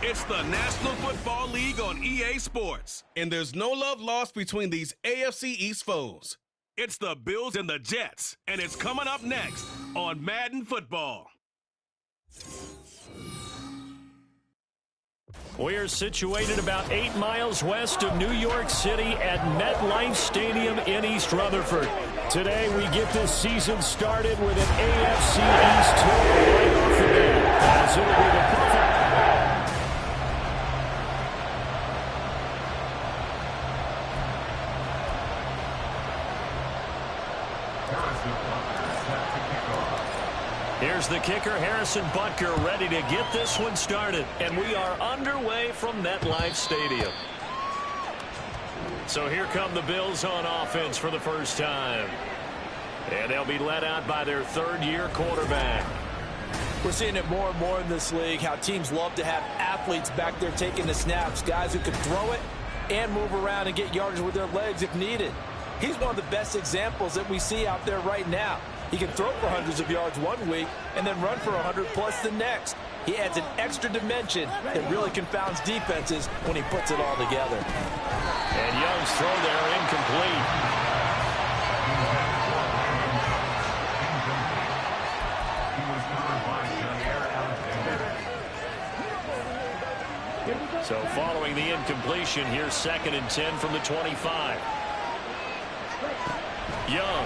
It's the National Football League on EA Sports, and there's no love lost between these AFC East foes. It's the Bills and the Jets, and it's coming up next on Madden Football. We are situated about 8 miles west of New York City at MetLife Stadium in East Rutherford. Today, we get this season started with an AFC East tour right off the bat, as it'll be the perfect. Here's the kicker, Harrison Butker, ready to get this one started. And we are underway from MetLife Stadium. So here come the Bills on offense for the first time. And they'll be led out by their third-year quarterback. We're seeing it more and more in this league, how teams love to have athletes back there taking the snaps, guys who can throw it and move around and get yardage with their legs if needed. He's one of the best examples that we see out there right now. He can throw for hundreds of yards one week and then run for 100+ the next. He adds an extra dimension that really confounds defenses when he puts it all together. And Young's throw there incomplete. So following the incompletion, here's 2nd and 10 from the 25. Young.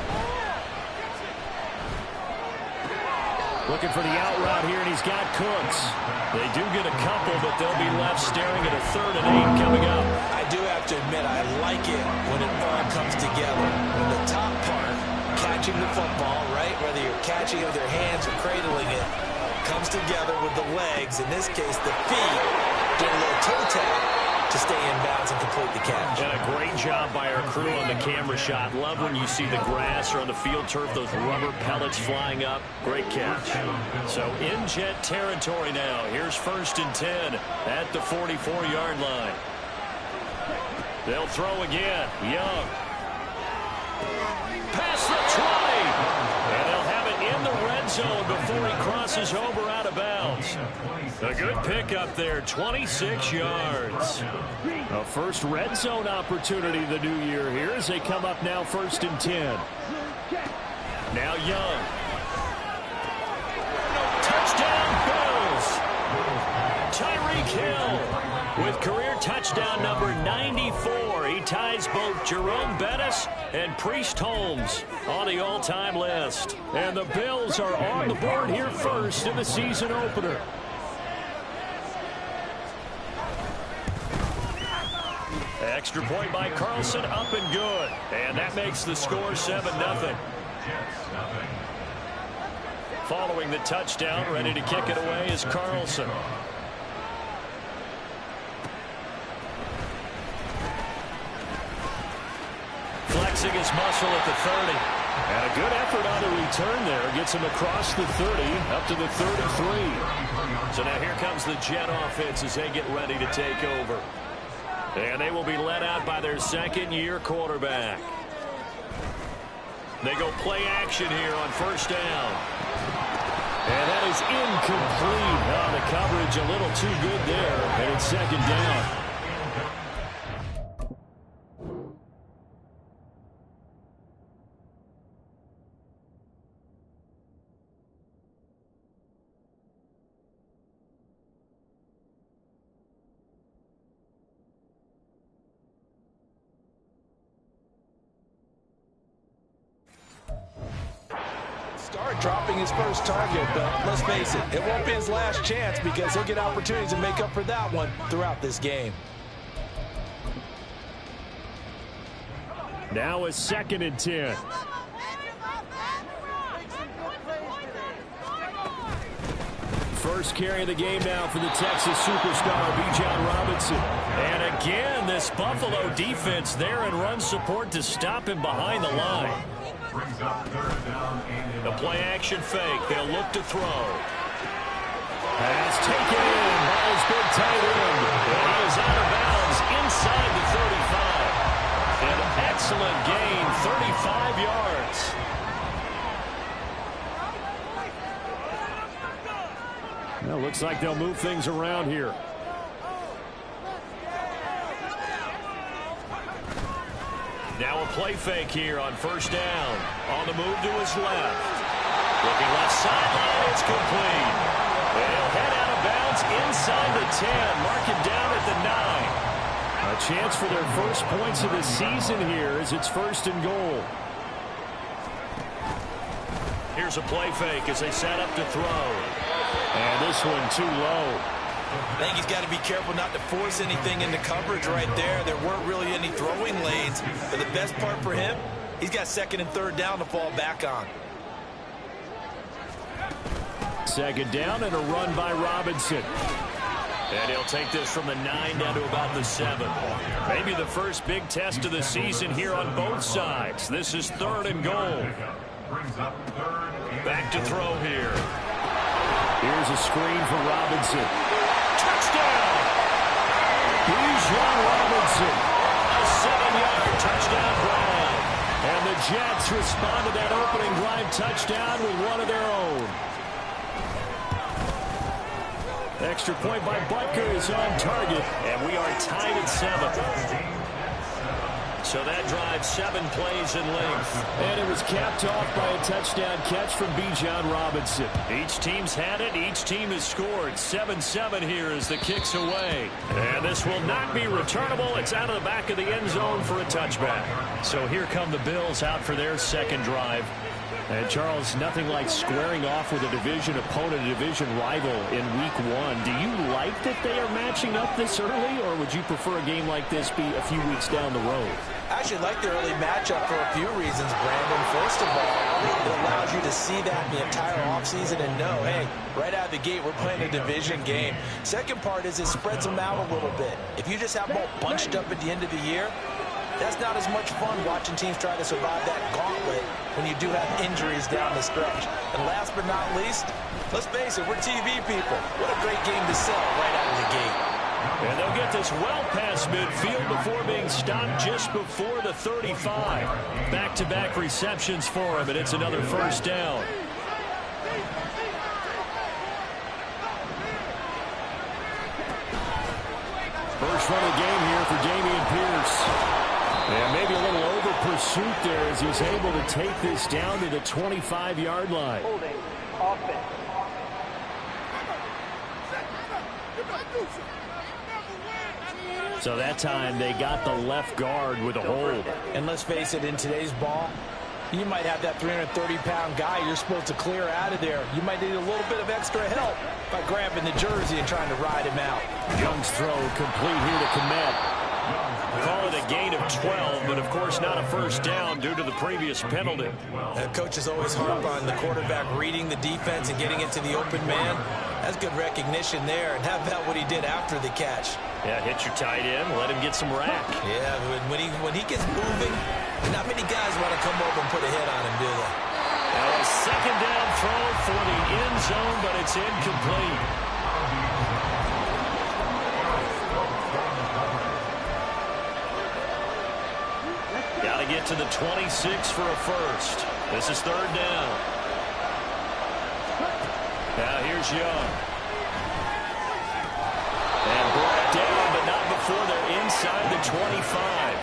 Looking for the out route here, and he's got Cooks. They do get a couple, but they'll be left staring at a 3rd and 8 coming up. I do have to admit, I like it when it all comes together. When the top part, catching the football, right, whether you're catching it with your hands or cradling it, comes together with the legs, in this case the feet, doing a little toe tap to stay in bounds and complete the catch. And a great job by our crew on the camera shot. Love when you see the grass or on the field turf, those rubber pellets flying up. Great catch. So in Jet territory now. Here's 1st and 10 at the 44-yard line. They'll throw again. Young. Past the 20. And they'll have it in the red zone before he crosses over out of bounds. A good pickup there, 26 yards. A first red zone opportunity the new year here as they come up now 1st and 10. Now Young. Touchdown Bills. Tyreek Hill with career touchdown number 94. He ties both Jerome Bettis and Priest Holmes on the all-time list. And the Bills are on the board here first in the season opener. Extra point by Carlson, up and good. And that makes the score 7-0. Following the touchdown, ready to kick it away is Carlson. Flexing his muscle at the 30. And a good effort on the return there. Gets him across the 30, up to the 33. So now here comes the Jet offense as they get ready to take over. And they will be led out by their 2nd-year quarterback. They go play action here on 1st down. And that is incomplete. Oh, the coverage a little too good there. And it's 2nd down. Dropping his first target, but let's face it, it won't be his last chance because he'll get opportunities to make up for that one throughout this game. Now a 2nd and 10. First carry of the game now for the Texas superstar, Bijan Robinson. And again, this Buffalo defense there in run support to stop him behind the line. The play action fake. They'll look to throw. Pass taken in by his big tight end. And he is out of bounds inside the 35. An excellent gain, 35 yards. Well, looks like they'll move things around here. Now a play fake here on first down. On the move to his left. Looking left sideline, it's complete. And he'll head out of bounds inside the 10. Mark it down at the 9. A chance for their first points of the season here as it's first and goal. Here's a play fake as they set up to throw. And this one too low. I think he's got to be careful not to force anything into coverage right there. There weren't really any throwing lanes. But the best part for him, he's got second and third down to fall back on. Second down and a run by Robinson. And he'll take this from the 9 down to about the 7. Maybe the first big test of the season here on both sides. This is third and goal. Back to throw here. Here's a screen for Robinson. Touchdown! Bijan Robinson. A 7-yard touchdown Brown. And the Jets respond to that opening drive touchdown with one of their own. Extra point by Butker is on target, and we are tied at 7. So that drive 7 plays in length. And it was capped off by a touchdown catch from Bijan Robinson. Each team's had it. Each team has scored. 7-7 here as the kick's away. And this will not be returnable. It's out of the back of the end zone for a touchback. So here come the Bills out for their second drive. And, Charles, nothing like squaring off with a division opponent, a division rival in Week 1. Do you like that they are matching up this early, or would you prefer a game like this be a few weeks down the road? I actually like the early matchup for a few reasons, Brandon. First of all, it allows you to see that the entire offseason and know, hey, right out of the gate, we're playing a division game. Second part is it spreads them out a little bit. If you just have them all bunched up at the end of the year, that's not as much fun watching teams try to survive that gauntlet when you do have injuries down the stretch. And last but not least, let's face it, we're TV people. What a great game to sell right out of the gate. And they'll get this well past midfield before being stopped just before the 35. Back-to-back receptions for him, and it's another first down. First run of the game here for Dameon Pierce. And maybe a little over pursuit there as he's able to take this down to the 25-yard line. Holding offense. So that time they got the left guard with a hold. And let's face it, in today's ball, you might have that 330-pound guy you're supposed to clear out of there. You might need a little bit of extra help by grabbing the jersey and trying to ride him out. Young's throw complete here to Komet. Call it a gain of 12, but of course not a first down due to the previous penalty. Coaches always harp on the quarterback reading the defense and getting into the open man. That's good recognition there. And how about what he did after the catch? Yeah, hit your tight end, let him get some rack. Yeah, when he gets moving, not many guys want to come over and put a hit on him, do they? Now a second down throw for the end zone, but it's incomplete. Got to get to the 26 for a first. This is third down. Now here's Young. And brought down, but not before they're inside the 25.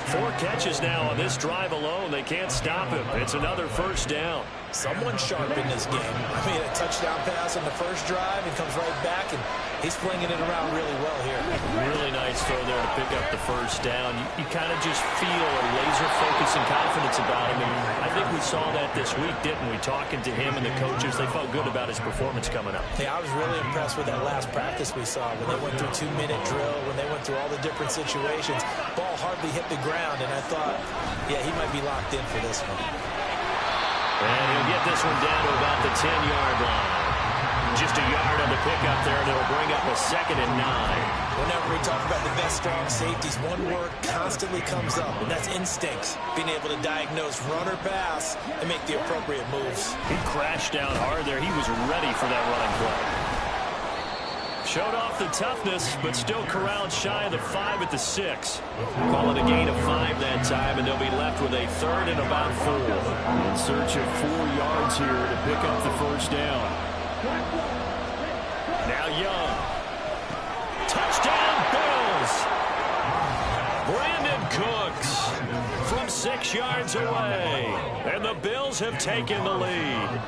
4 catches now on this drive alone. They can't stop him. It's another first down. Someone sharp in this game. I mean, a touchdown pass on the first drive and comes right back, and he's flinging it around really well here. Really nice throw there to pick up the first down. You kind of just feel a laser focus and confidence about him. And I think we saw that this week, didn't we? Talking to him and the coaches, they felt good about his performance coming up. Yeah, I was really impressed with that last practice we saw when they went through 2-minute drill, when they went through all the different situations. Ball hardly hit the ground, and I thought, yeah, he might be locked in for this one. And he'll get this one down to about the 10-yard line. Just a yard on the pickup there, and it'll bring up a 2nd and 9. Whenever we talk about the best strong safeties, one word constantly comes up, and that's instincts. Being able to diagnose run or pass and make the appropriate moves. He crashed down hard there. He was ready for that running play. Showed off the toughness, but still corralled shy of the 5 at the 6. Call it a gain of 5 that time, and they'll be left with a 3rd and about 4. In search of 4 yards here to pick up the first down. Now Young. Touchdown, Bills! Brandon Cooks 6 yards away. And the Bills have taken the lead.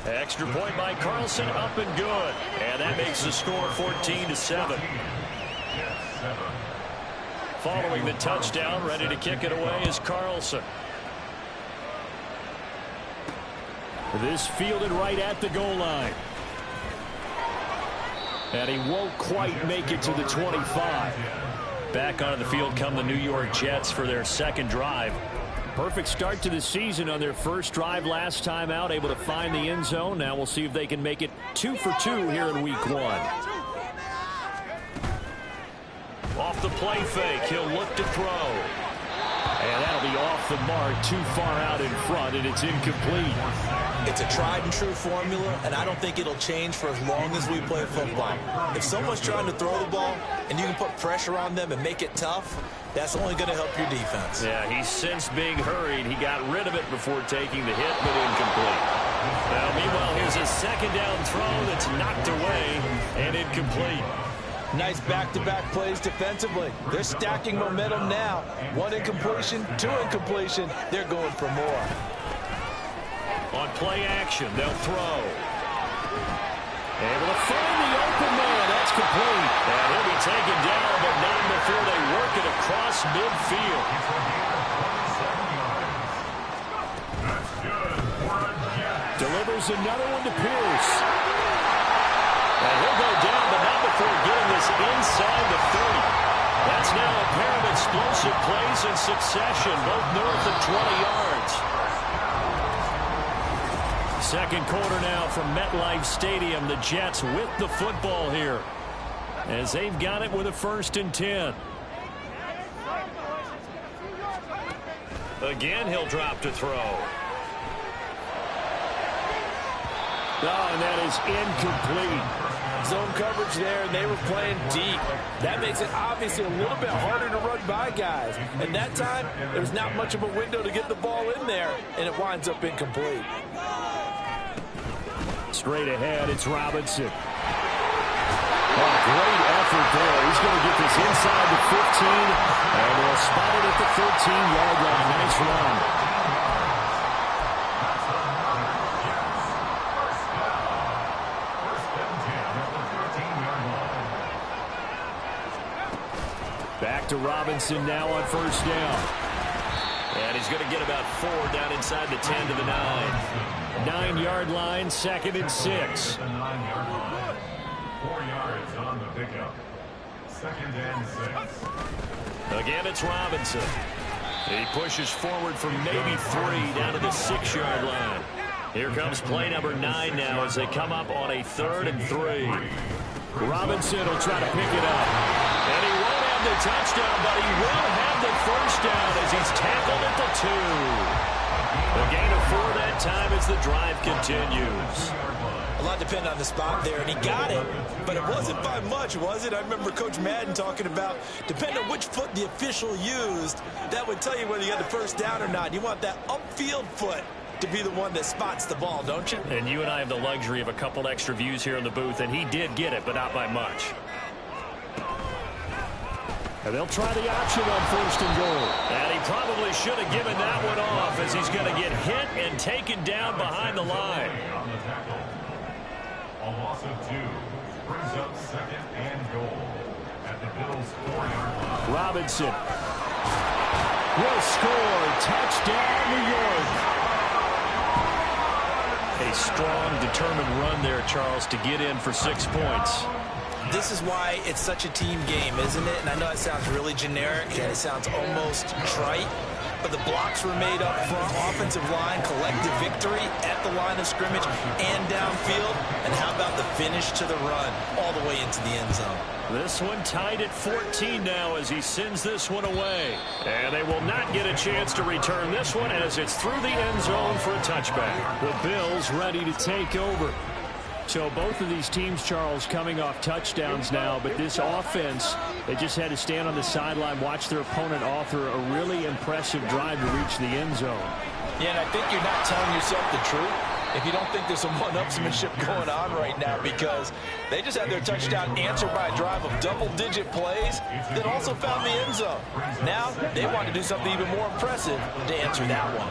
Extra point by Carlson, up and good. And that makes the score 14-7. Following the touchdown, ready to kick it away is Carlson. This fielded right at the goal line. And he won't quite make it to the 25. Back onto the field come the New York Jets for their second drive. Perfect start to the season on their first drive last time out, able to find the end zone. Now we'll see if they can make it 2 for 2 here in week 1. Off the play fake, he'll look to throw. And that'll be off the mark, too far out in front, and it's incomplete. It's a tried and true formula, and I don't think it'll change for as long as we play football. If someone's trying to throw the ball and you can put pressure on them and make it tough, that's only going to help your defense. Yeah, he's since being hurried. He got rid of it before taking the hit, but incomplete. Now, meanwhile, here's a second down throw that's knocked away and incomplete. Nice back-to-back plays defensively. They're stacking momentum now. 1 incompletion, 2 incompletion. They're going for more. On play action, they'll throw. Able to find the open man. That's complete. And he'll be taken down, but not before they work it across midfield. Delivers another one to Pierce. And he'll go down, but not before getting this inside the 30. That's now a pair of explosive plays in succession, both north of 20 yards. Second quarter now from MetLife Stadium. The Jets with the football here as they've got it with a 1st and 10. Again, he'll drop to throw. Oh, and that is incomplete. Zone coverage there, and they were playing deep. That makes it obviously a little bit harder to run by guys. And that time, there was not much of a window to get the ball in there, and it winds up incomplete. Straight ahead, it's Robinson. Oh, great effort there. He's going to get this inside the 15, and they'll spot it at the 13-yard line. Nice run. Back to Robinson now on 1st down. And he's going to get about 4 down inside the 10 to the 9. 9-yard line, 2nd and 6. 4 yards on the pickup. 2nd and 6. Again, it's Robinson. He pushes forward for maybe 3 down to the 6-yard line. Here comes play number 9 now as they come up on a 3rd and 3. Robinson will try to pick it up. And he won't have the touchdown, but he will have the 1st down as he's tackled at the 2. A gain of 4 that time as the drive continues. A lot depended on the spot there, and he got it, but it wasn't by much, was it? I remember Coach Madden talking about, depending on which foot the official used, that would tell you whether you had the 1st down or not. You want that upfield foot to be the one that spots the ball, don't you? And you and I have the luxury of a couple extra views here in the booth, and he did get it, but not by much. And they'll try the option on 1st and goal. And he probably should have given that one off as he's going to get hit and taken down behind the line. On the tackle. A loss of 2 brings up 2nd and goal at the Bills' 4-yard line. Robinson will score. Touchdown, New York. A strong, determined run there, Charles, to get in for 6 points. This is why it's such a team game, isn't it? And I know it sounds really generic and it sounds almost trite, but the blocks were made up front, offensive line, collective victory at the line of scrimmage and downfield. And how about the finish to the run all the way into the end zone? This one tied at 14 now as he sends this one away. And they will not get a chance to return this one as it's through the end zone for a touchback. The Bills ready to take over. So both of these teams, Charles, coming off touchdowns now, but this offense, they just had to stand on the sideline, watch their opponent author a really impressive drive to reach the end zone. Yeah, and I think you're not telling yourself the truth. if you don't think there's some one-upsmanship going on right now, because they just had their touchdown answered by a drive of double-digit plays that also found the end zone. Now they want to do something even more impressive to answer that one.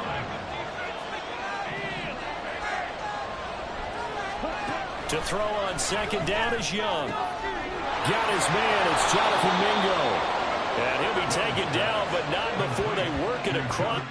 To throw on second down is Young. Got his man. It's Jonathan Mingo. And he'll be taken down, but not before they work it across.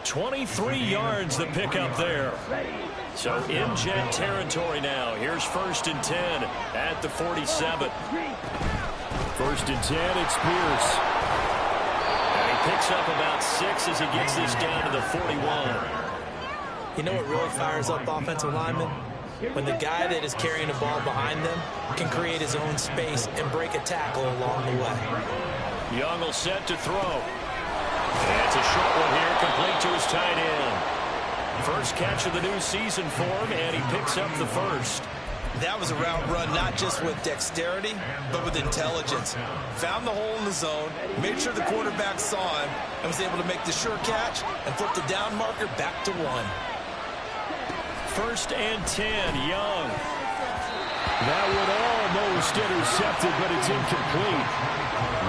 .23 yards the pickup there. So in Jet territory now. Here's 1st and 10 at the 47. 1st and 10, it's Pierce. And he picks up about 6 as he gets this down to the 41. You know what really fires up offensive linemen? When the guy that is carrying the ball behind them can create his own space and break a tackle along the way. Young will set to throw. That's a short one here, complete to his tight end. First catch of the new season for him, and he picks up the first. That was a route run not just with dexterity, but with intelligence. Found the hole in the zone, made sure the quarterback saw him, and was able to make the sure catch and flip the down marker back to 1. 1st and 10, Young. That would almost intercepted, but it's incomplete.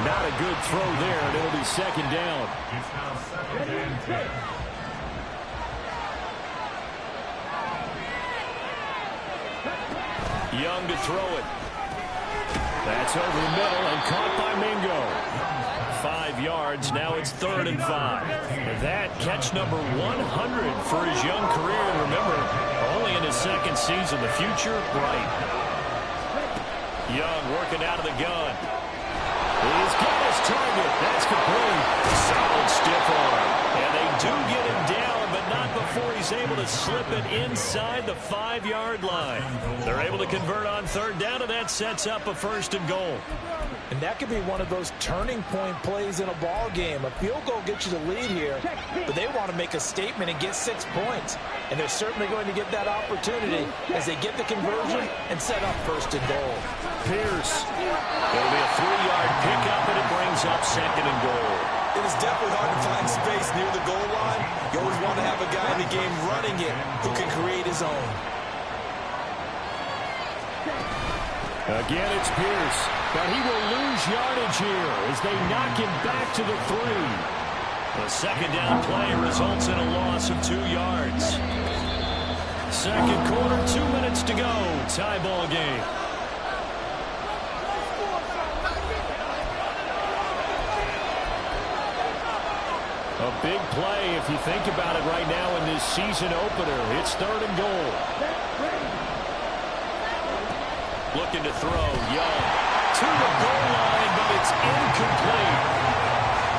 Not a good throw there, and it'll be 2nd down. It's now 2nd and 10. Young to throw it. That's over the middle and caught by Mingo. 5 yards. Now it's 3rd and 5. And that catch number 100 for his young career. And remember, only in his 2nd season. The future bright. Young working out of the gun. He's got his target. That's complete. Solid stiff arm. And they do get him down, but not before he's able to slip it inside the 5-yard line. They're able to convert on 3rd down, and that sets up a 1st and goal. And that could be one of those turning point plays in a ball game. A field goal gets you the lead here, but they want to make a statement and get 6 points. And they're certainly going to get that opportunity as they get the conversion and set up 1st and goal. Pierce. It'll be a 3-yard pickup, and it brings up 2nd and goal. It is definitely hard to find space near the goal line. You always want to have a guy in the game running it who can create his own. Again, it's Pierce, but he will lose yardage here as they knock him back to the 3. The 2nd down play results in a loss of 2 yards. 2nd quarter, 2 minutes to go. Tie ball game. A big play if you think about it right now in this season opener. It's 3rd and goal. Looking to throw, Young to the goal line, but it's incomplete.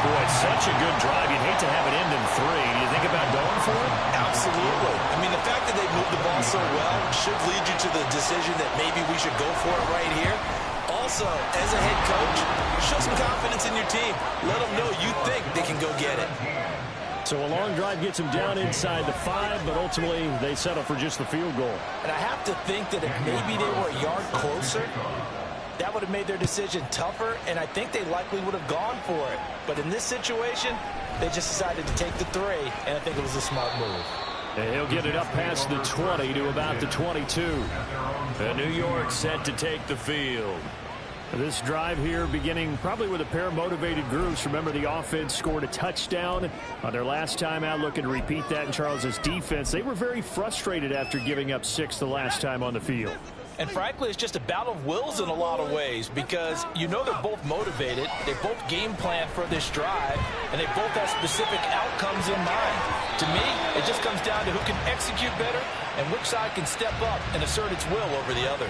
Boy, such a good drive. You'd hate to have it end in 3. Do you think about going for it? Absolutely. I mean, the fact that they moved the ball so well should lead you to the decision that maybe we should go for it right here. Also, as a head coach, show some confidence in your team. Let them know you think they can go get it. So a long drive gets them down inside the 5, but ultimately they settle for just the field goal. And I have to think that if maybe they were a yard closer, that would have made their decision tougher, and I think they likely would have gone for it. But in this situation, they just decided to take the 3, and I think it was a smart move. And he'll get it up past the 20 to about the 22. And New York set to take the field. This drive here beginning probably with a pair of motivated groups. Remember, the offense scored a touchdown on their last time out, looking to repeat that in Charles's defense. They were very frustrated after giving up 6 the last time on the field. And frankly, it's just a battle of wills in a lot of ways, because you know they're both motivated, they both game plan for this drive, and they both have specific outcomes in mind. To me, it just comes down to who can execute better and which side can step up and assert its will over the other.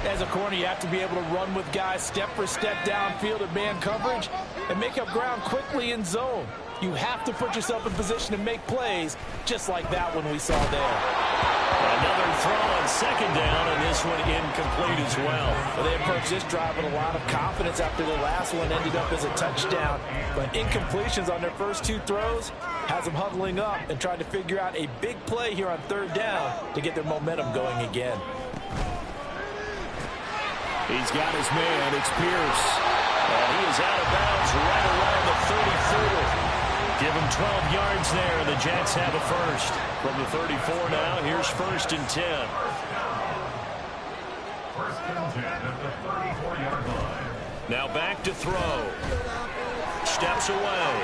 As a corner, you have to be able to run with guys step for step downfield at man coverage. and make up ground quickly in zone. You have to put yourself in position to make plays, just like that one we saw there. Another throw on second down, and this one incomplete as well. Well, they approached this drive with a lot of confidence after the last one ended up as a touchdown. But incompletions on their first two throws has them huddling up and trying to figure out a big play here on third down to get their momentum going again. He's got his man. It's Pierce. And he is out of bounds right around the 34. Give him 12 yards there, and the Jets have a first. From the 34 now, here's 1st and 10. 1st and 10 at the 34-yard line. Now back to throw. Steps away.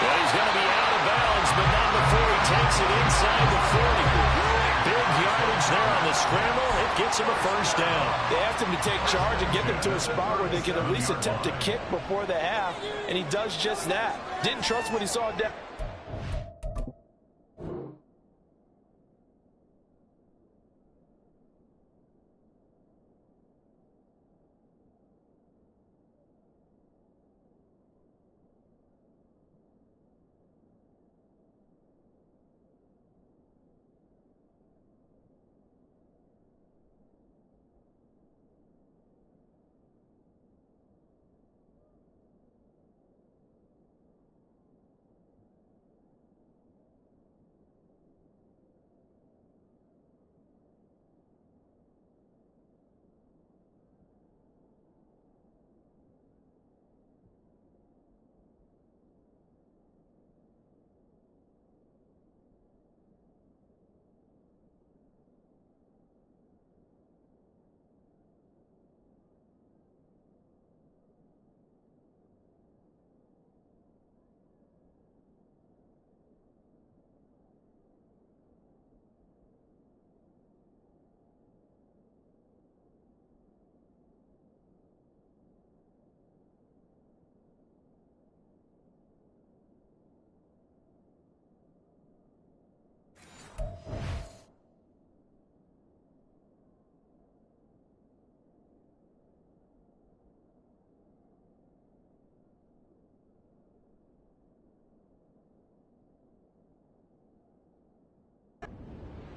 Well, he's going to be out of bounds, but not before he takes it inside the 40. Big yardage there on the scramble. It gets him a first down. They asked him to take charge and get them to a spot where they can at least attempt to kick before the half, and he does just that. Didn't trust what he saw down.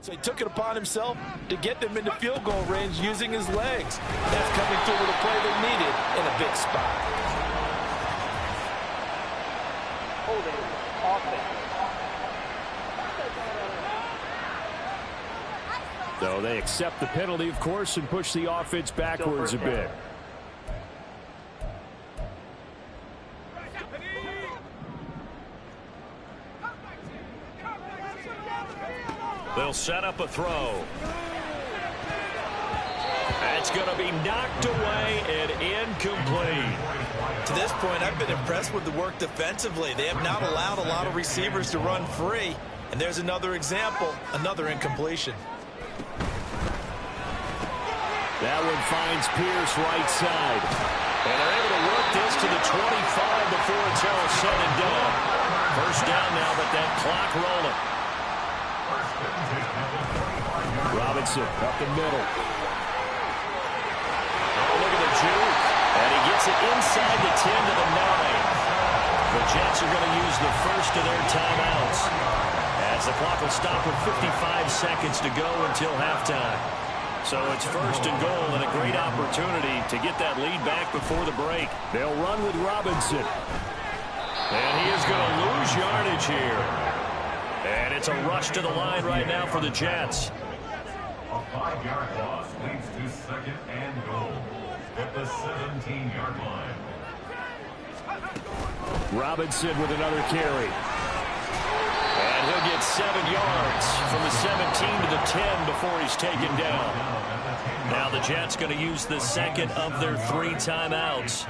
So he took it upon himself to get them into field goal range using his legs. That's coming through with a play they needed in a big spot. Holding offense. So they accept the penalty, of course, and push the offense backwards a bit. They'll set up a throw. That's going to be knocked away and incomplete. To this point, I've been impressed with the work defensively. They have not allowed a lot of receivers to run free. And there's another example, another incompletion. That one finds Pierce right side. And they're able to work this to the 25 before it's all said and done. First down now, but that clock rolling. Robinson up the middle. Oh, look at the juke. And he gets it inside the 10 to the 9. The Jets are going to use the first of their timeouts, as the clock will stop with 55 seconds to go until halftime. So it's 1st and goal, and a great opportunity to get that lead back before the break. They'll run with Robinson. And he is going to lose yardage here. And it's a rush to the line right now for the Jets. A 5-yard loss leads to 2nd and goal at the 17-yard line. Robinson with another carry. And he'll get 7 yards from the 17 to the 10 before he's taken down. Now the Jets going to use the second of their 3 timeouts.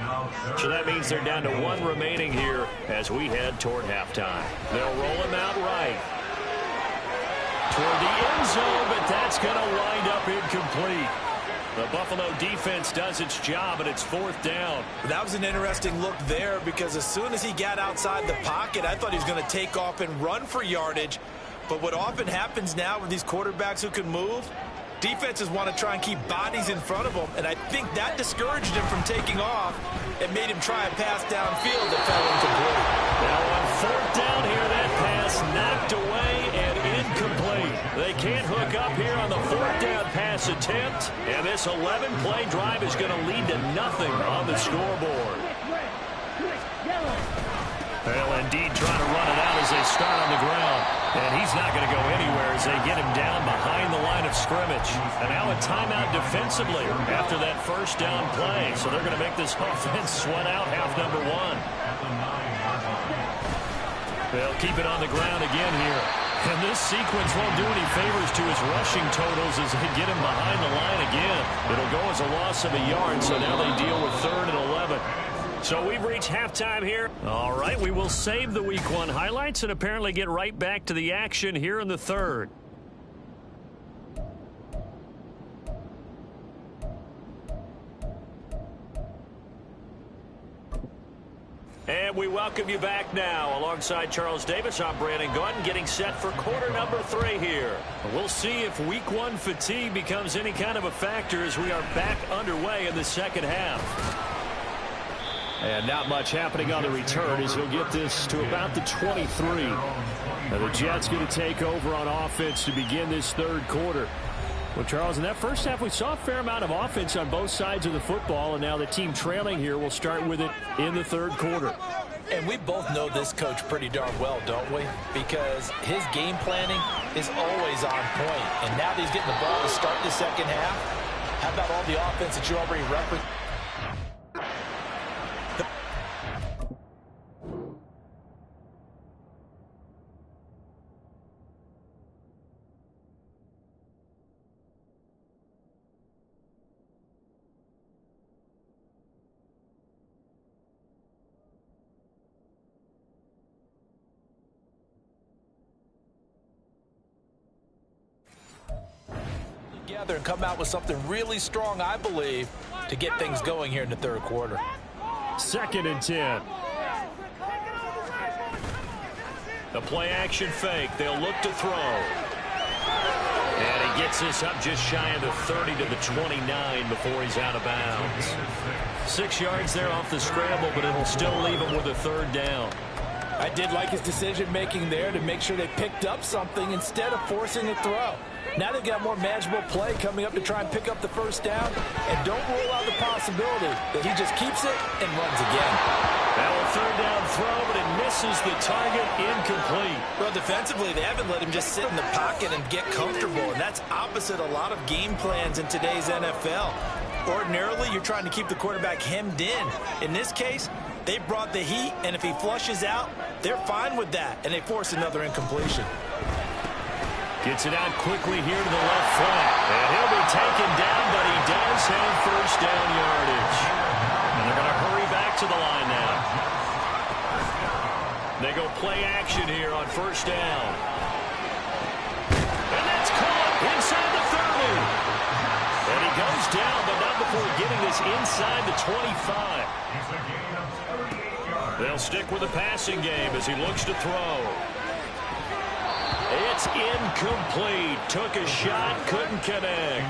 So that means they're down to 1 remaining here as we head toward halftime. They'll roll him out right toward the end zone, but that's going to wind up incomplete. The Buffalo defense does its job, and it's 4th down. That was an interesting look there, because as soon as he got outside the pocket, I thought he was going to take off and run for yardage. But what often happens now with these quarterbacks who can move, Defenses want to try and keep bodies in front of him, and I think that discouraged him from taking off and made him try a pass downfield that fell incomplete. Now on 4th down here, that pass knocked away and incomplete. They can't hook up here on the 4th down pass attempt, and this 11-play drive is going to lead to nothing on the scoreboard. Well, indeed, trying to run it out as they start on the ground. And he's not going to go anywhere as they get him down behind the line of scrimmage. And now a timeout defensively after that 1st down play. So they're going to make this offense sweat out half number 1. They'll keep it on the ground again here. And this sequence won't do any favors to his rushing totals as they get him behind the line again. It'll go as a loss of a yard, so now they deal with 3rd and 11. So we've reached halftime here. All right, we will save the Week 1 highlights and apparently get right back to the action here in the 3rd. And we welcome you back now. Alongside Charles Davis, I'm Brandon Gordon, getting set for quarter number 3 here. We'll see if Week 1 fatigue becomes any kind of a factor as we are back underway in the second half. And not much happening on the return as he'll get this to about the 23. Now the Jets going to take over on offense to begin this 3rd quarter. Well, Charles, in that first half, we saw a fair amount of offense on both sides of the football, and now the team trailing here will start with it in the 3rd quarter. And we both know this coach pretty darn well, don't we? Because his game planning is always on point. And now that he's getting the ball to start the second half, how about all the offense that you already referenced? Together and come out with something really strong, I believe, to get things going here in the 3rd quarter. 2nd and 10. The play action fake. They'll look to throw. And he gets this up just shy of the 30 to the 29 before he's out of bounds. 6 yards there off the scramble, but it'll still leave him with a 3rd down. I did like his decision-making there to make sure they picked up something instead of forcing a throw. Now they've got more manageable play coming up to try and pick up the 1st down. And don't rule out the possibility that he just keeps it and runs again. Now a 3rd down throw, but it misses the target, incomplete. Well, defensively, they haven't let him just sit in the pocket and get comfortable. And that's opposite a lot of game plans in today's NFL. Ordinarily, you're trying to keep the quarterback hemmed in. In this case, they brought the heat, and if he flushes out, they're fine with that, and they force another incompletion. Gets it out quickly here to the left flank. And he'll be taken down, but he does have 1st down yardage. And they're going to hurry back to the line now. They go play action here on 1st down. And that's caught inside the 30. And he goes down, but not before getting this inside the 25. They'll stick with the passing game as he looks to throw. It's incomplete. Took a shot, couldn't connect.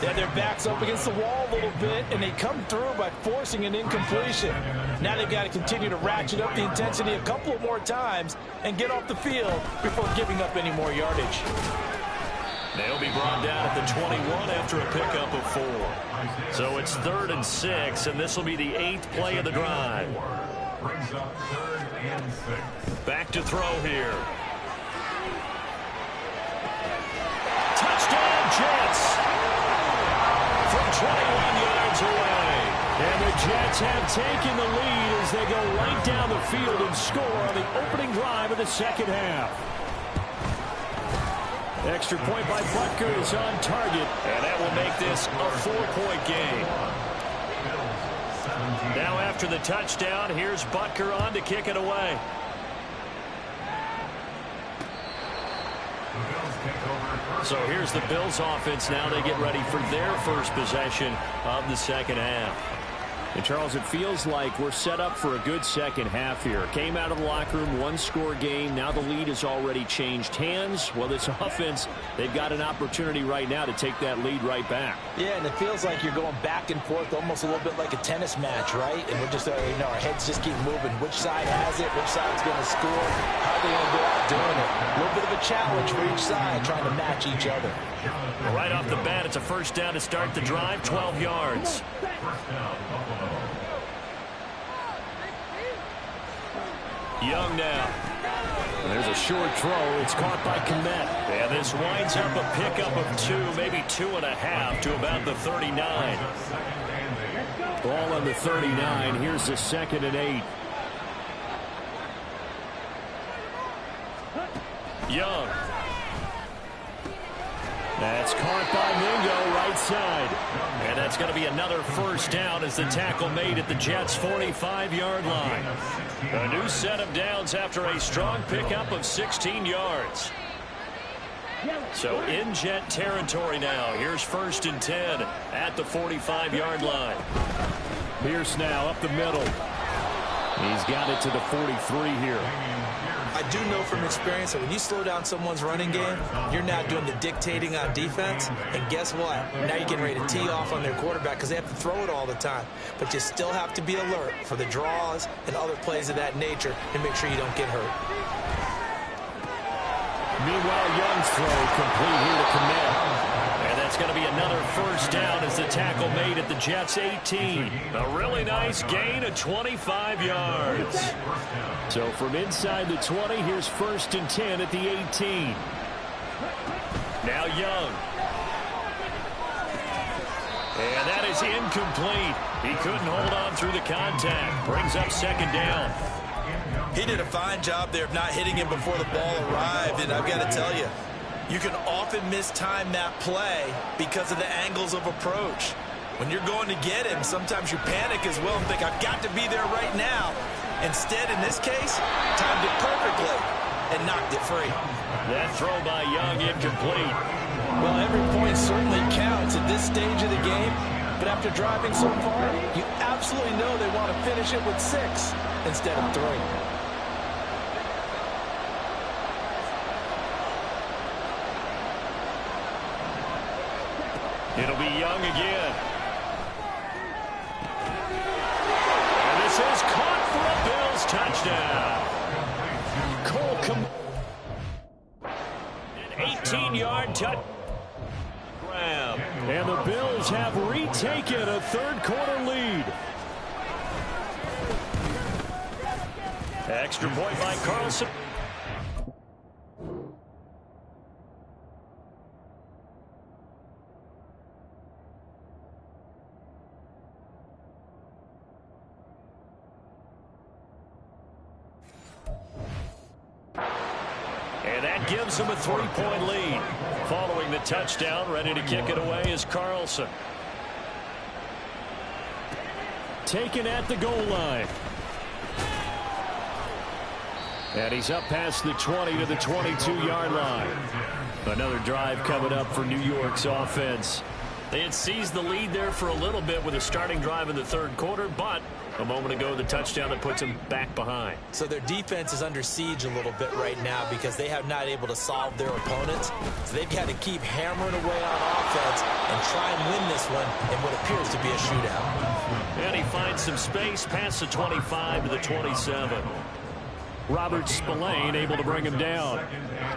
Yeah, their back's up against the wall a little bit, and they come through by forcing an incompletion. Now they've got to continue to ratchet up the intensity a couple of more times and get off the field before giving up any more yardage. They'll be brought down at the 21 after a pickup of 4. So it's 3rd and 6, and this will be the 8th play of the drive. Brings up 3rd and 6. Back to throw here. Touchdown, Jets! From 21 yards away. And the Jets have taken the lead as they go right down the field and score on the opening drive of the second half. Extra point by Butker is on target, and that will make this a 4-point game. Now after the touchdown, here's Butker on to kick it away. So here's the Bills offense now. They get ready for their first possession of the second half. And, Charles, it feels like we're set up for a good second half here. Came out of the locker room, one-score game. Now the lead has already changed hands. Well, this offense, they've got an opportunity right now to take that lead right back. Yeah, and it feels like you're going back and forth, almost a little bit like a tennis match, right? And we're just, our heads just keep moving. Which side has it? Which side's going to score? How are they going to go out doing it? A little bit of a challenge for each side, trying to match each other. Well, right off the bat, it's a first down to start the drive, 12 yards. Young now. And there's a short throw. It's caught by Kmet. And this winds up a pickup of 2, maybe 2.5 to about the 39. Ball on the 39. Here's the 2nd and 8. Young. That's caught by Mingo, right side. And that's going to be another first down as the tackle made at the Jets' 45-yard line. A new set of downs after a strong pickup of 16 yards. So in Jet territory now. Here's 1st and 10 at the 45-yard line. Pierce now up the middle. He's got it to the 43 here. I do know from experience that when you slow down someone's running game, you're now doing the dictating on defense. And guess what? Now you're getting ready to tee off on their quarterback because they have to throw it all the time. But you still have to be alert for the draws and other plays of that nature and make sure you don't get hurt. Meanwhile, Young's throw complete here to Kmet. And that's going to be another first down as the tackle made at the Jets' 18. A really nice gain of 25 yards. So from inside the 20, here's 1st and 10 at the 18. Now Young. And that is incomplete. He couldn't hold on through the contact. Brings up 2nd down. He did a fine job there of not hitting him before the ball arrived. And I've got to tell you, you can often mistime that play because of the angles of approach. When you're going to get him, sometimes you panic as well and think, I've got to be there right now. Instead, in this case, timed it perfectly and knocked it free. That throw by Young incomplete. Well, every point certainly counts at this stage of the game. But after driving so far, you absolutely know they want to finish it with 6 instead of 3. It'll be Young again. And this is caught for a Bills touchdown. Cole an 18-yard touchdown. And the Bills have retaken a 3rd quarter lead. Extra point by Carlson. And that gives them a 3-point lead. Following the touchdown, ready to kick it away is Carlson. Taken at the goal line. And he's up past the 20 to the 22-yard line. Another drive coming up for New York's offense. They had seized the lead there for a little bit with a starting drive in the 3rd quarter, but a moment ago, the touchdown that puts them back behind. So their defense is under siege a little bit right now because they have not able to solve their opponents. So they've got to keep hammering away on offense and try and win this one in what appears to be a shootout. And he finds some space past the 25 to the 27. Robert Spillane able to bring him down.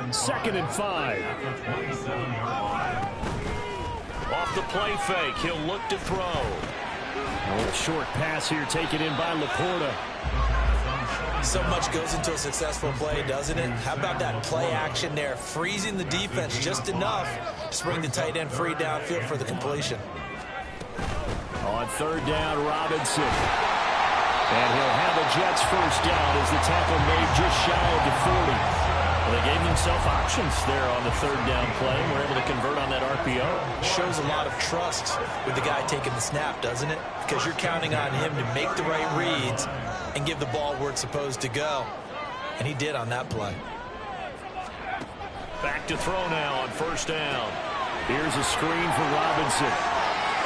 2nd and 5. Off the play fake, he'll look to throw. A little short pass here taken in by Laporta. So much goes into a successful play, doesn't it? How about that play action there, freezing the defense just enough to bring the tight end free downfield for the completion. On 3rd down, Robinson. And he'll have a Jets first down as the tackle made just shy of the 40. Well, they gave themselves options there on the 3rd down play. We're able to convert on that RPO. Shows a lot of trust with the guy taking the snap, doesn't it? Because you're counting on him to make the right reads and give the ball where it's supposed to go. And he did on that play. Back to throw now on 1st down. Here's a screen for Robinson.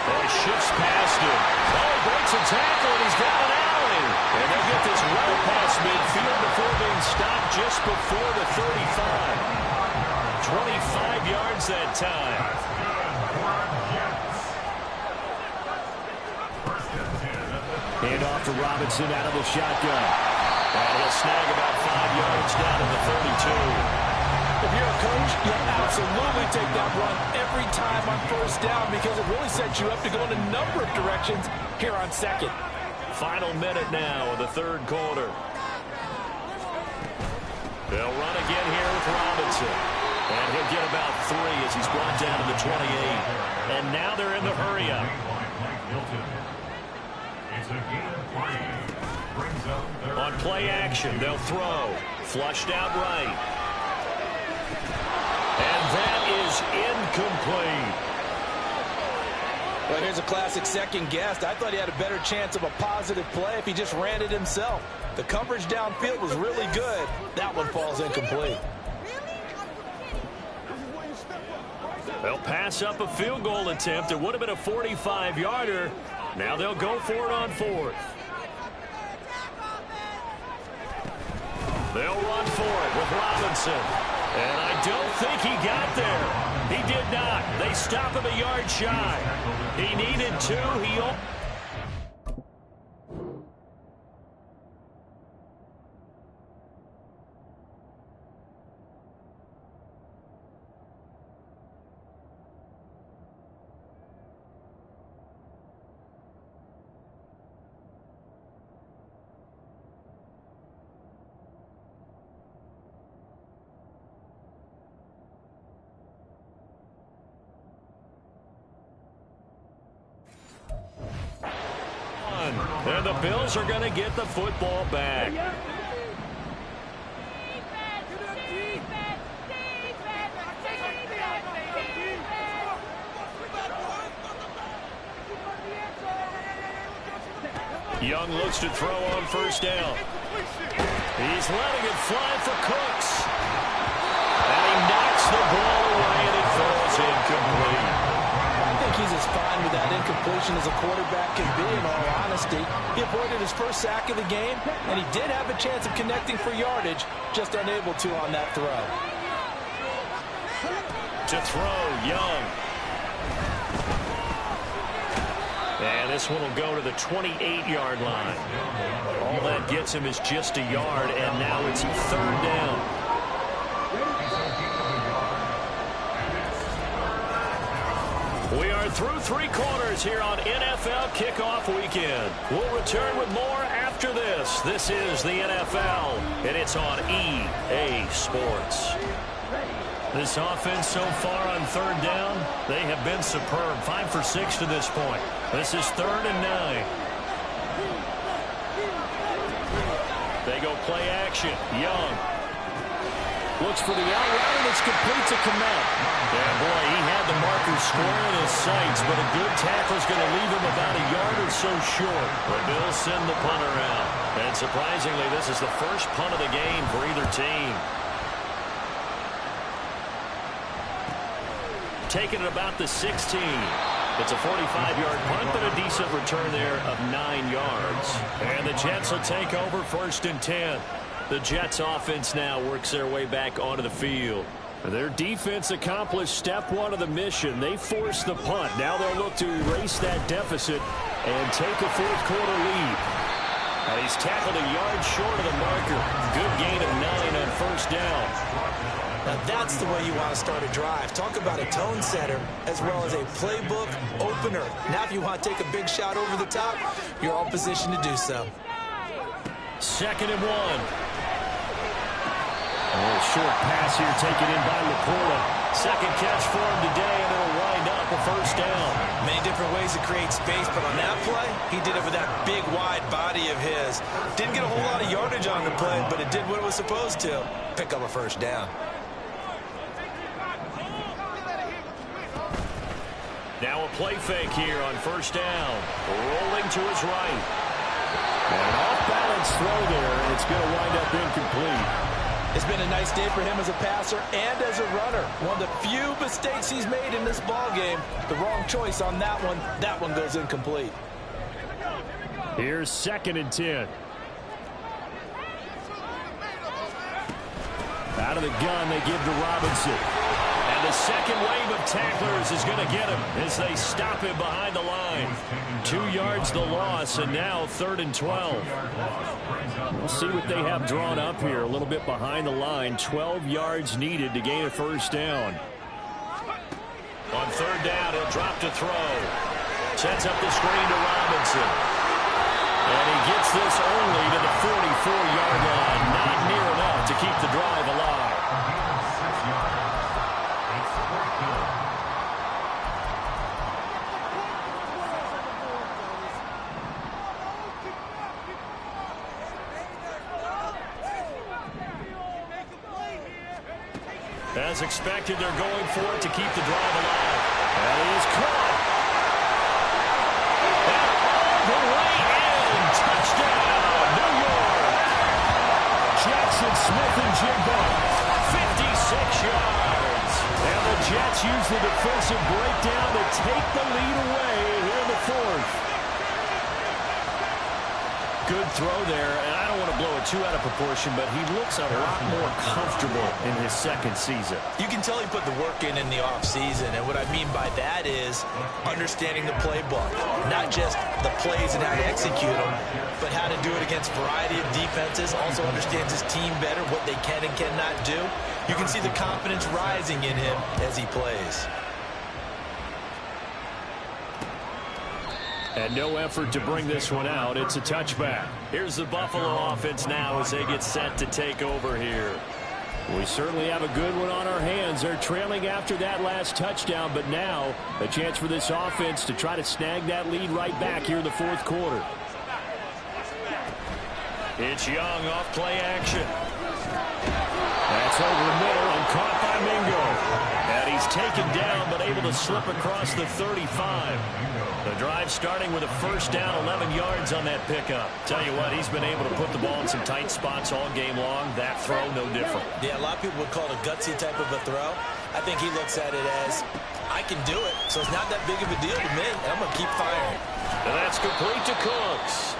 Oh, he shifts past him. Oh, he breaks a tackle, and he's got an alley. And they'll get this well past midfield before being stopped just before the 35. 25 yards that time. Hand off to Robinson out of the shotgun. And he'll snag about 5 yards down to the 32. If you're a coach, you'll absolutely take that run every time on first down because it really sets you up to go in a number of directions here on second. Final minute now of the third quarter. They'll run again here with Robinson. And he'll get about 3 as he's brought down to the 28. And now they're in the hurry-up. On play action, they'll throw. Flushed out right. And that is incomplete. Well, here's a classic second guess. I thought he had a better chance of a positive play if he just ran it himself. The coverage downfield was really good. That one falls incomplete. They'll pass up a field goal attempt. It would have been a 45-yarder. Now they'll go for it on fourth. They'll run for it with Robinson. And I don't think he got there. He did not. They stop him a yard shy. He needed 2. He and the Bills are going to get the football back. Young looks to throw on first down. He's letting it fly for Cooks. And he knocks the ball away, and it falls incomplete. I think he's as fine with that incompletion as a quarterback can be, in all honesty. He avoided his first sack of the game, and he did have a chance of connecting for yardage, just unable to on that throw. To throw, Young. And this one will go to the 28-yard line. All that gets him is just a yard, and now it's third down. We are through 3 quarters here on NFL Kickoff Weekend. We'll return with more after this. This is the NFL, and it's on EA Sports. This offense so far on third down, they have been superb. 5 for 6 to this point. This is 3rd and 9. They go play action. Young looks for the out route, and it's complete to Kmet. Yeah, boy, he had the marker square in his sights, but a good tackle is going to leave him about a yard or so short. The Bills send the punter out. And surprisingly, this is the first punt of the game for either team. Taking it about the 16. It's a 45-yard punt, but a decent return there of 9 yards. And the Jets will take over 1st and 10. The Jets offense now works their way back onto the field. Their defense accomplished step 1 of the mission. They forced the punt. Now they'll look to erase that deficit and take a 4th quarter lead. And he's tackled a yard short of the marker. Good gain of 9 on first down. Now that's the way you want to start a drive. Talk about a tone setter as well as a playbook opener. Now if you want to take a big shot over the top, you're all positioned to do so. 2nd and 1. A short pass here taken in by Laporta. Second catch for him today, and it'll wind up a first down. Many different ways to create space, but on that play, he did it with that big, wide body of his. Didn't get a whole lot of yardage on the play, but it did what it was supposed to. Pick up a first down. Now a play fake here on first down. Rolling to his right. And an off-balance throw there, and it's going to wind up incomplete. It's been a nice day for him as a passer and as a runner. One of the few mistakes he's made in this ball game. The wrong choice on that one. That one goes incomplete. Here's 2nd and 10. Out of the gun, they give to Robinson. And the second wave of tacklers is going to get him as they stop him behind the line. 2 yards the loss, and now 3rd and 12. We'll see what they have drawn up here. A little bit behind the line. 12 yards needed to gain a first down. On 3rd down, he'll drop to throw. Sets up the screen to Robinson. And he gets this only to the 44-yard line. Not near enough to keep the drive alive. As expected, they're going for it to keep the drive alive. And he is caught. And all the way in. Touchdown, New York. Jackson Smith-Njigba, 56 yards. And the Jets use the defensive breakdown to take the lead away here in the 4th. Good throw there, and I don't want to blow it too out of proportion, but he looks a lot more comfortable in his 2nd season. You can tell he put the work in the offseason, and what I mean by that is understanding the playbook. Not just the plays and how to execute them, but how to do it against a variety of defenses. Also understands his team better, what they can and cannot do. You can see the confidence rising in him as he plays. And no effort to bring this one out. It's a touchback. Here's the Buffalo offense now as they get set to take over here. We certainly have a good one on our hands. They're trailing after that last touchdown, but now a chance for this offense to try to snag that lead right back here in the 4th quarter. It's Young off play action. That's over the middle and caught by Mingo. And he's taken down but able to slip across the 35. The drive starting with a first down, 11 yards on that pickup. Tell you what, he's been able to put the ball in some tight spots all game long. That throw, no different. Yeah, a lot of people would call it a gutsy type of a throw. I think he looks at it as, I can do it, so it's not that big of a deal to me, and I'm going to keep firing. And that's complete to Cooks.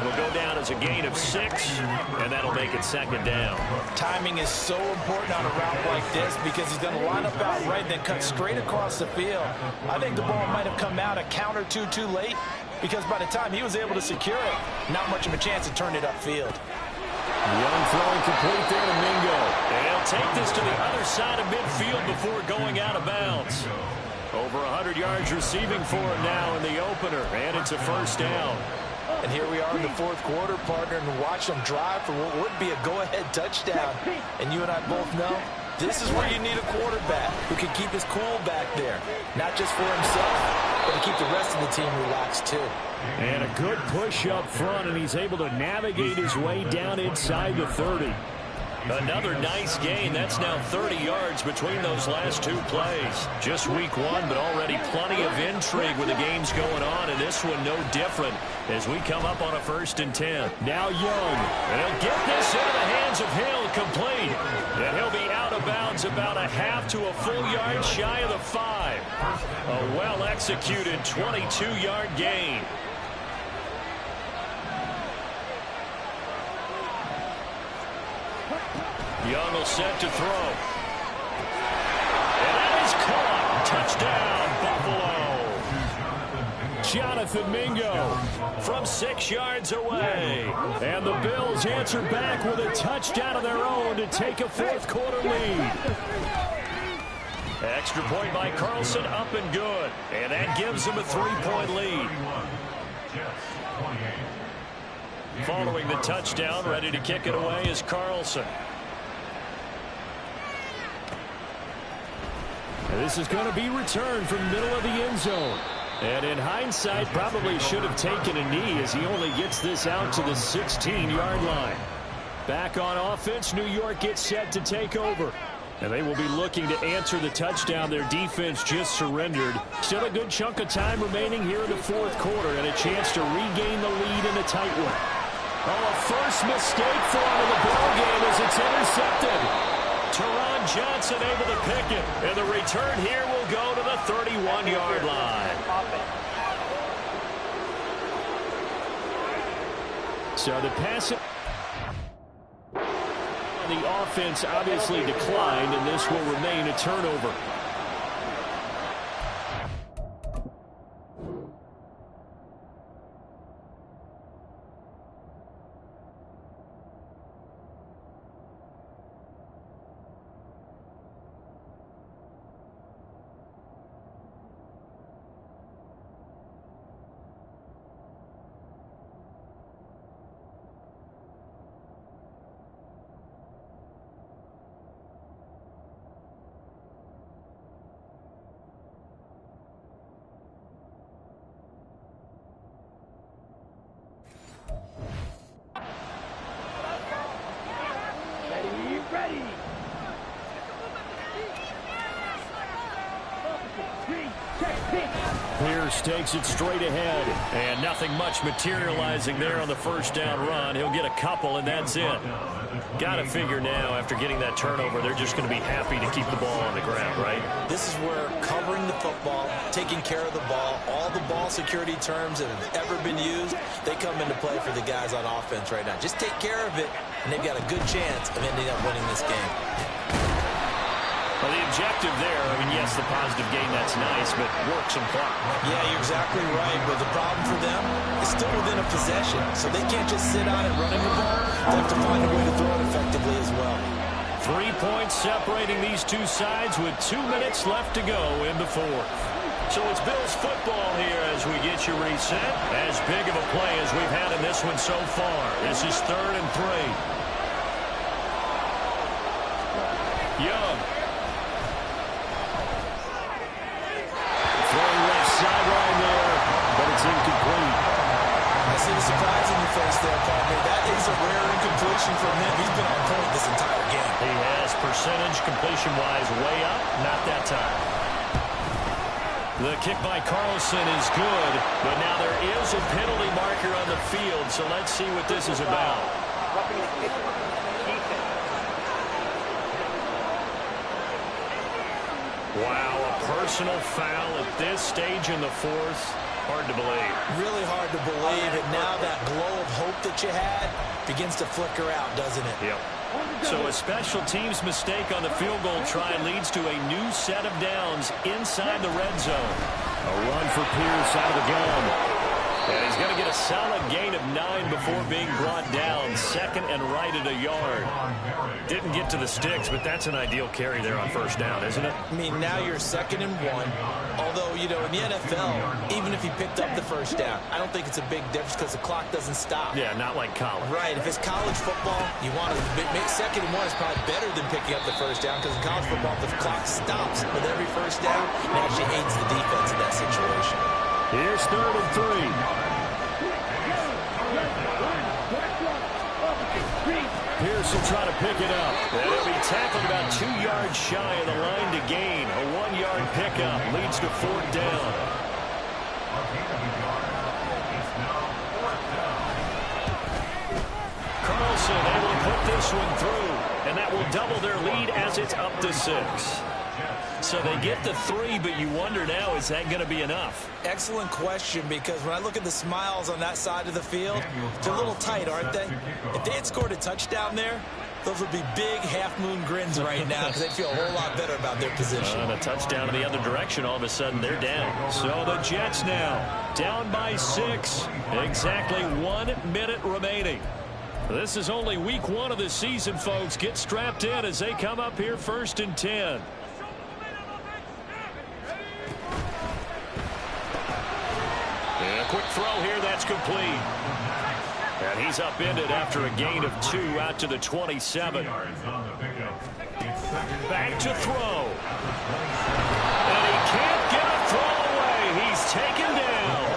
It'll go down as a gain of 6, and that'll make it 2nd down. Timing is so important on a route like this because he's going to line up out right, then cut straight across the field. I think the ball might have come out a count or two too late because by the time he was able to secure it, not much of a chance to turn it upfield. Young throwing complete there to Mingo. And he'll take this to the other side of midfield before going out of bounds. Over 100 yards receiving for him now in the opener, and it's a first down. And here we are in the 4th quarter, partner, and watch them drive for what would be a go-ahead touchdown. And you and I both know this is where you need a quarterback who can keep his cool back there. Not just for himself, but to keep the rest of the team relaxed too. And a good push up front, and he's able to navigate his way down inside the 30. Another nice gain. That's now 30 yards between those last 2 plays. Just week 1, but already plenty of intrigue with the games going on, and this one no different as we come up on a 1st and 10. Now Young, and he'll get this into the hands of Hill, complete. And he'll be out of bounds about a half to a full yard shy of the 5. A well-executed 22-yard gain. Young will set to throw. And that is caught. Touchdown, Buffalo. Jonathan Mingo from 6 yards away. And the Bills answer back with a touchdown of their own to take a 4th quarter lead. Extra point by Carlson, up and good. And that gives them a 3-point lead. Following the touchdown, ready to kick it away is Carlson. This is going to be returned from the middle of the end zone. And in hindsight, probably should have taken a knee as he only gets this out to the 16-yard line. Back on offense, New York gets set to take over. And they will be looking to answer the touchdown their defense just surrendered. Still a good chunk of time remaining here in the 4th quarter and a chance to regain the lead in a tight one. Oh, a first mistake for him in the ball game as it's intercepted. Teron Johnson able to pick it. And the return here will go to the 31-yard line. So the pass... The offense obviously declined, and this will remain a turnover. Pierce takes it straight ahead. And nothing much materializing there on the first down run. He'll get a couple, and that's it. Got to figure now, after getting that turnover, they're just going to be happy to keep the ball on the ground, right? This is where covering the football, taking care of the ball, all the ball security terms that have ever been used, they come into play for the guys on offense right now. Just take care of it, and they've got a good chance of ending up winning this game. Well, the objective there, I mean, yes, the positive gain, that's nice, but work some clock. Yeah, you're exactly right, but the problem for them is still within a possession, so they can't just sit on it running the ball. They have to find a way to throw it effectively as well. 3 points separating these two sides with 2 minutes left to go in the fourth. So it's Bills football here as we get you reset. As big of a play as we've had in this one so far. This is 3rd and 3. Young. Sideline there, but it's incomplete. I see the surprise in your face there, partner. That is a rare incompletion from him. He's been on point this entire game. He has percentage completion-wise way up, not that time. The kick by Carlson is good, but now there is a penalty marker on the field, so let's see what this is about. Wow, a personal foul at this stage in the fourth. Hard to believe. Really hard to believe, and now that glow of hope that you had begins to flicker out, doesn't it? Yep. So a special teams mistake on the field goal try leads to a new set of downs inside the red zone. A run for Pierce out of the gun. And he's going to get a solid gain of 9 before being brought down. 2nd and right at a yard. Didn't get to the sticks, but that's an ideal carry there on first down, isn't it? I mean, now you're 2nd and 1. Although, you know, in the NFL, even if he picked up the first down, I don't think it's a big difference because the clock doesn't stop. Yeah, not like college. Right. If it's college football, you want to make 2nd and 1 is probably better than picking up the first down because in college football, the clock stops with every first down. It actually aids the defense in that situation. Here's 3rd and 3. Pierce will try to pick it up. And he'll be tackled about 2 yards shy of the line to gain. A 1-yard pickup leads to 4th down. Carlson able to put this one through. And that will double their lead as it's up to 6. So they get to 3, but you wonder now, is that going to be enough? Excellent question, because when I look at the smiles on that side of the field, they're a little tight, aren't they? If they had scored a touchdown there, those would be big half-moon grins right now because they feel a whole lot better about their position. And a touchdown in the other direction, all of a sudden they're down. So the Jets now down by 6. Exactly 1 minute remaining. This is only week 1 of the season, folks. Get strapped in as they come up here 1st and 10. And a quick throw here, that's complete. And he's upended after a gain of 2 out to the 27. Back to throw. And he can't get a throw away. He's taken down.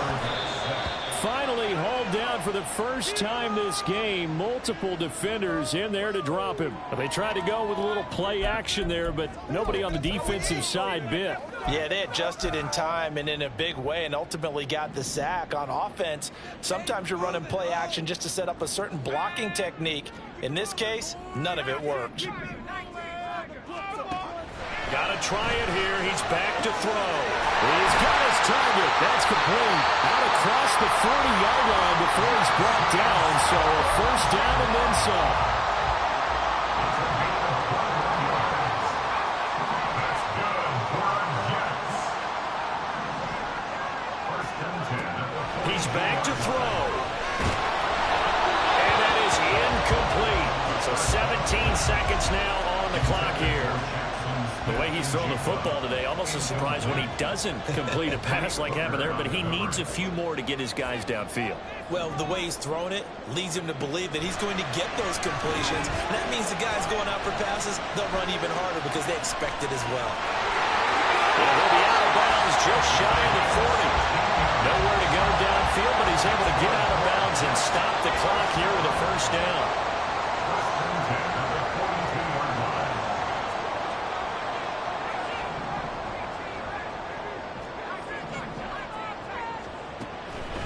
Finally hauled down for the first time this game. Multiple defenders in there to drop him. They tried to go with a little play action there, but nobody on the defensive side bit. Yeah, they adjusted in time and in a big way and ultimately got the sack. On offense, sometimes you're running play action just to set up a certain blocking technique. In this case, none of it worked. Got to try it here. He's back to throw. He's got his target. That's complete. Out across the 40-yard line before he's brought down. So a first down and then some. He's back to throw. And that is incomplete. So 17 seconds now on the clock here. The way he's thrown the football today, almost a surprise when he doesn't complete a pass like happened there, but he needs a few more to get his guys downfield. Well, the way he's thrown it leads him to believe that he's going to get those completions. And that means the guys going out for passes, they'll run even harder because they expect it as well. And he'll be out of bounds just shy of the 40. Nowhere to go downfield, but he's able to get out of bounds and stop the clock here with a first down.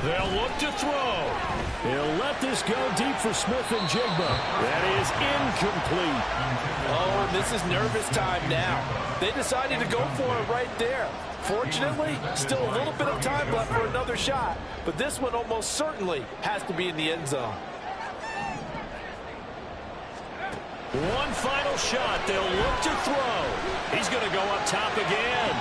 They'll look to throw. He'll let this go deep for Smith and Jigba. That is incomplete. Oh, and this is nervous time now. They decided to go for it right there. Fortunately, still a little bit of time left for another shot, but this one almost certainly has to be in the end zone. One final shot. They'll look to throw. He's going to go up top again.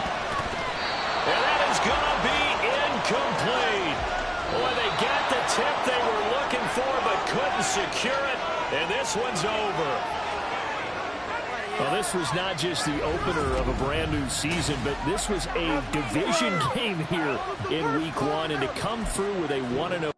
And that is going to be incomplete. Boy, they got the tip they were looking for, but couldn't secure it. And this one's over. Well, this was not just the opener of a brand new season, but this was a division game here in week 1. And to come through with a 1-0